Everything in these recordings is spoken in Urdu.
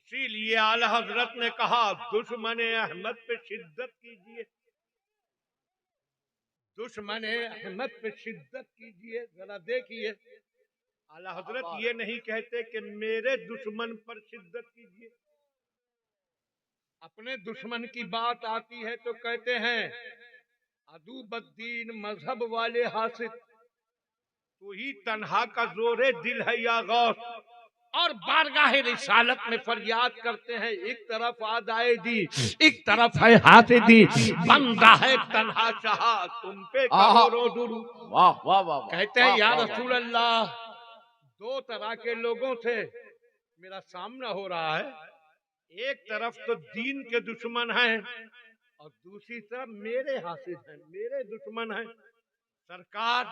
اسی لیے اعلی حضرت نے کہا دشمن احمد پہ شدت کیجئے، دشمن احمد پہ شدت کیجئے۔ ذرا دیکھیے اعلی حضرت یہ نہیں کہتے کہ میرے دشمن پر شدت کیجئے، اپنے دشمن کی بات آتی ہے تو کہتے ہیں عدو بدین مذہب والے حاسد، تو ہی تنہا کا زور دل ہے یا غوث، اور بارگاہ رسالت میں فریاد کرتے ہیں ایک طرف آدائے دی ایک طرف ہے حاسدی، بندہ ہے تنہا شاہ تم پہ کروڑوں درود۔ واہ واہ واہ، کہتے ہیں یا رسول اللہ دو طرح کے لوگوں سے میرا سامنا ہو رہا ہے، ایک طرف تو دین کے دشمن ہیں اور دوسری طرف میرے حاسد ہیں، میرے دشمن ہیں۔ سرکار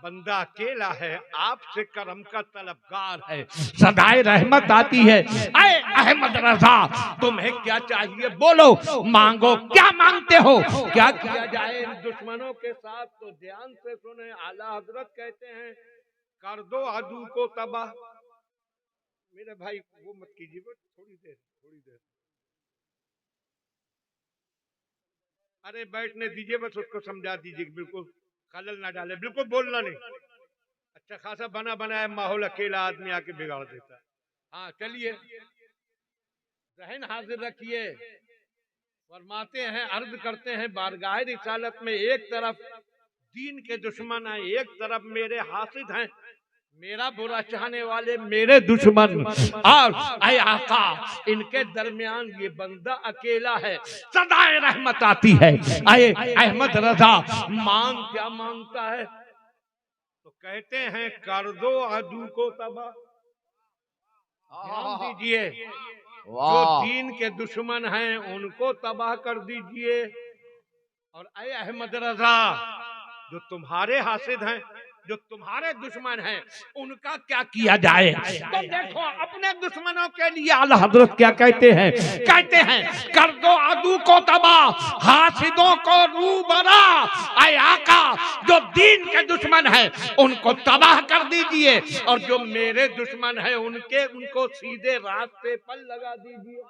بندہ اکیلا ہے، آپ سے کرم کا طلبگار ہے، صدائے رحمت آتی ہے، اے احمد رضا تمہیں کیا چاہیے بولو، مانگو، کیا مانگتے ہو، کیا کیا جائے ان دشمنوں کے ساتھ؟ تو دھیان سے سنیں، اعلیٰ حضرت کہتے ہیں کر دو عدو کو تباہ۔ میرے بھائی وہ مت کیجیے، تھوڑی دیر ارے بیٹھنے دیجئے، بس اس کو سمجھا دیجئے کہ بالکل خلل نہ ڈالے، بالکل بولنا نہیں۔ اچھا خاصا بنا بنایا ماحول اکیلا آدمی آ کے بگاڑ دیتا ہے۔ ہاں چلیے ذہن حاضر رکھیے، فرماتے ہیں عرض کرتے ہیں بارگاہ رسالت میں ایک طرف دین کے دشمن ہیں، ایک طرف میرے حاسد ہیں، میرا برا چاہنے والے میرے دشمن، اور اے آقا ان کے درمیان یہ بندہ اکیلا ہے، صدائے رحمت آتی ہے، اے احمد رضا مانگ، کیا مانگتا ہے؟ تو کہتے ہیں کر دو عدو کو تباہ۔ دھیان دیجئے، جو دین کے دشمن ہیں ان کو تباہ کر دیجئے، اور اے احمد رضا جو تمہارے حاسد ہیں، جو تمہارے دشمن ہیں، ان کا کیا کیا جائے؟ تو دیکھو اپنے دشمنوں کے لیے اعلیٰ حضرت کیا کہتے ہیں؟ کہتے ہیں کر دو عدو کو تباہ، حاسدوں کو روبرا، اے آقا جو دین کے دشمن ہیں ان کو تباہ کر دیجئے، اور جو میرے دشمن ہیں ان کو سیدھے راستے پر لگا دیجئے۔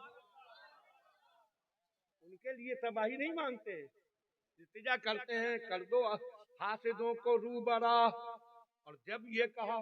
ان کے لیے تباہی نہیں مانگتے، التجا کرتے ہیں کر دو حاسدوں کو روبرا، اور جب یہ کہا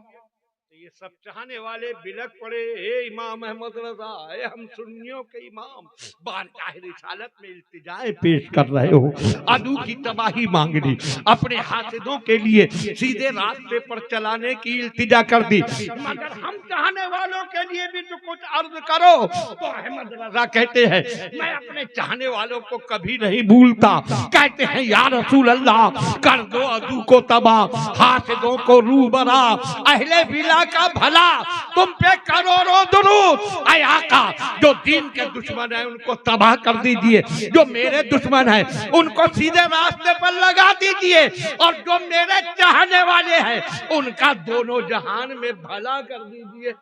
تو یہ سب چاہنے والے بلک پڑے، اے امام احمد رضا، اے ہم سنیوں کے امام، بارگاہ رسالت میں التجائیں پیش کر رہے ہو، عدو کی تباہی مانگنی، اپنے حاسدوں کے لیے سیدھے راستے پر چلانے کی التجا کر دی، مگر ہم چاہنے والوں کے لیے بھی تو کچھ عرض کرو۔ تو احمد رضا کہتے ہیں میں اپنے چاہنے والوں کو کبھی نہیں بھولتا، کہتے ہیں یا رسول اللہ کر دو عدو کو تباہ، حاسدوں کو روبرا، اہل بلا کا بھلا تم پہ کروڑوں درود، اے آقا جو دین کے دشمن ہیں ان کو تباہ کر دیجئے، جو میرے دشمن ہیں ان کو سیدھے راستے پر لگا دیجئے، اور جو میرے چاہنے والے ہیں ان کا دونوں جہان میں بھلا کر دیجئے۔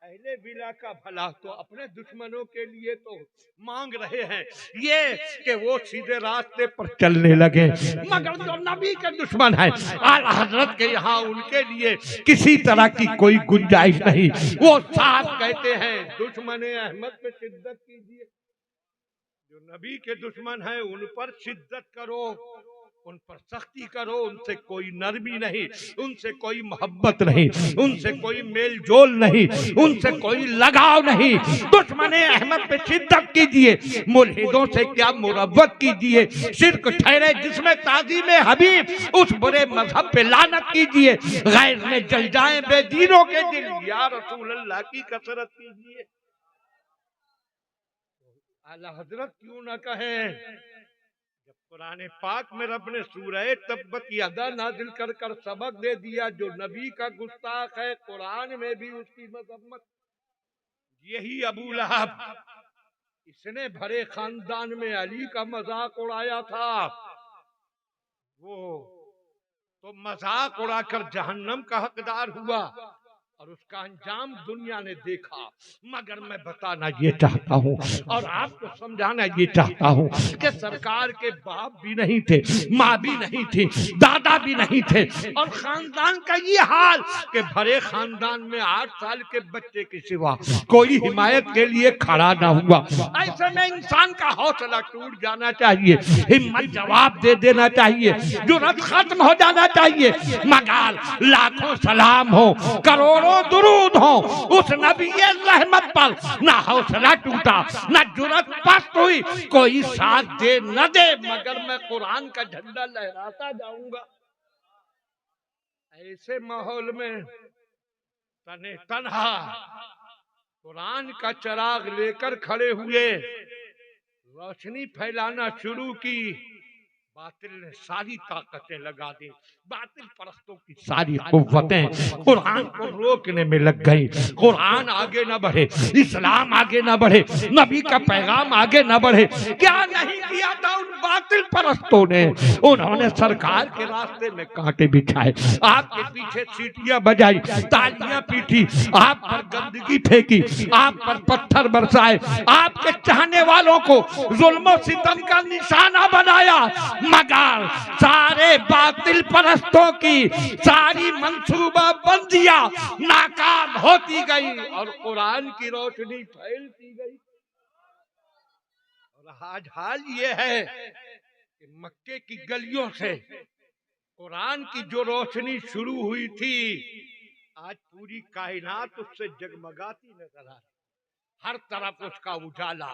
اہل بلا کا بھلا تو اپنے دشمنوں کے لیے تو مانگ رہے ہیں یہ کہ وہ سیدھے راستے پر چلنے لگے، مگر جو نبی کے دشمن ہیں اعلیٰ حضرت کے یہاں ان کے لیے کسی طرح کی کوئی گنجائش نہیں، وہ صاحب کہتے ہیں دشمن احمد پہ شدت کیجئے، جو نبی کے دشمن ہیں ان پر شدت کرو، ان پر سختی کرو، ان سے کوئی نرمی نہیں، ان سے کوئی محبت نہیں، ان سے کوئی میل جول نہیں، ان سے کوئی لگاؤ نہیں، دشمن احمد پہ شدت کیجئے، ملحدوں سے کیا مروت کیجئے، شرک ٹھہرے جس میں تعظیم حبیب، اس برے مذہب پہ لعنت کیجئے، غیر میں جل جائیں بے دینوں کے دل، یا رسول اللہ کی کثرت کیجئے۔ اعلیٰ حضرت کیوں نہ کہیں، جب قرآن پاک میں رب نے سورہ تبت یدا نازل کر کر سبق دے دیا جو نبی کا گستاخ ہے، قرآن میں بھی اس کی مذمت، یہی ابو لہب، اس نے بھرے خاندان میں علی کا مذاق اڑایا تھا، وہ تو مذاق اڑا کر جہنم کا حقدار ہوا، اور اس کا انجام دنیا نے دیکھا، مگر میں بتانا یہ چاہتا ہوں اور آپ کو سمجھانا یہ چاہتا ہوں کہ سرکار کے باپ بھی نہیں تھے، ماں بھی نہیں تھی، دادا بھی نہیں تھے، اور خاندان کا یہ حال کہ بھرے خاندان میں 8 سال کے بچے کے سوا کوئی حمایت کے لیے کھڑا نہ ہوا۔ ایسے میں انسان کا حوصلہ ٹوٹ جانا چاہیے، ہمت جواب دے دینا چاہیے، جرأت ختم ہو جانا چاہیے، مگر لاکھوں سلام ہو، کروڑوں درود ہوں اس نبی رحمت پر، نہ حوصلہ ٹوٹا، نہ جرأت پست ہوئی، کوئی ساتھ دے نہ دے، مگر میں قرآن کا جھنڈا لہراتا جاؤں گا۔ ایسے ماحول میں تنے تنہا قرآن کا چراغ لے کر کھڑے ہوئے، روشنی پھیلانا شروع کی، باطل نے ساری طاقتیں لگا دی، باطل پرستوں کی ساری قوتیں قرآن کو روکنے میں لگ گئی۔ قرآن آگے نہ بڑھے، اسلام آگے نہ بڑھے، نبی کا پیغام آگے نہ بڑھے۔ کیا نہیں کیا تھا ان باطل پرستوں نے؟ انہوں نے سرکار کے راستے میں کانٹے بچھائے، آپ کے پیچھے سیٹیاں بجائی، تالیاں پیٹی، آپ پر گندگی پھینکی، آپ پر پتھر برسائے، آپ کے چاہنے والوں کو ظلم و ستم کا نشانہ بنایا، مگر سارے باطل پرستوں کی ساری منصوبہ بندیاں ناکام ہوتی گئی اور قرآن کی روشنی پھیلتی گئی۔ اور آج حال یہ ہے کہ مکے کی گلیوں سے قرآن کی جو روشنی شروع ہوئی تھی، آج پوری کائنات اس سے جگمگاتی نظر آ رہی، ہر طرف اس کا اجالا،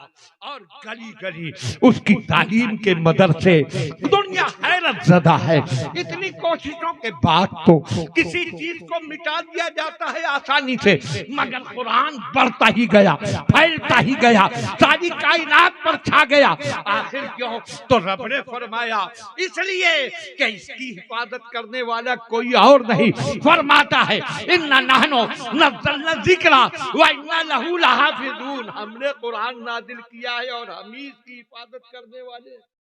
اور گلی گلی اس کی تعلیم کے مدرسے، دنیا حیرت زدہ ہے۔ اتنی کوششوں کے بعد تو کسی چیز کو مٹا دیا جاتا ہے آسانی سے، مگر قرآن بڑھتا ہی گیا، پھیلتا ہی گیا، ساری کائنات پر چھا گیا۔ آخر کیوں؟ تو رب نے فرمایا اس لیے کہ اس کی حفاظت کرنے والا کوئی اور نہیں، فرماتا ہے اِنَّا نَحْنُ نَزَّلْنَا الذِّکْرَ وَإِنَّا لَهُ لَحَافِظُونَ، ہم نے قرآن نازل کیا ہے اور ہم ہی اس کی حفاظت کرنے والے ہیں۔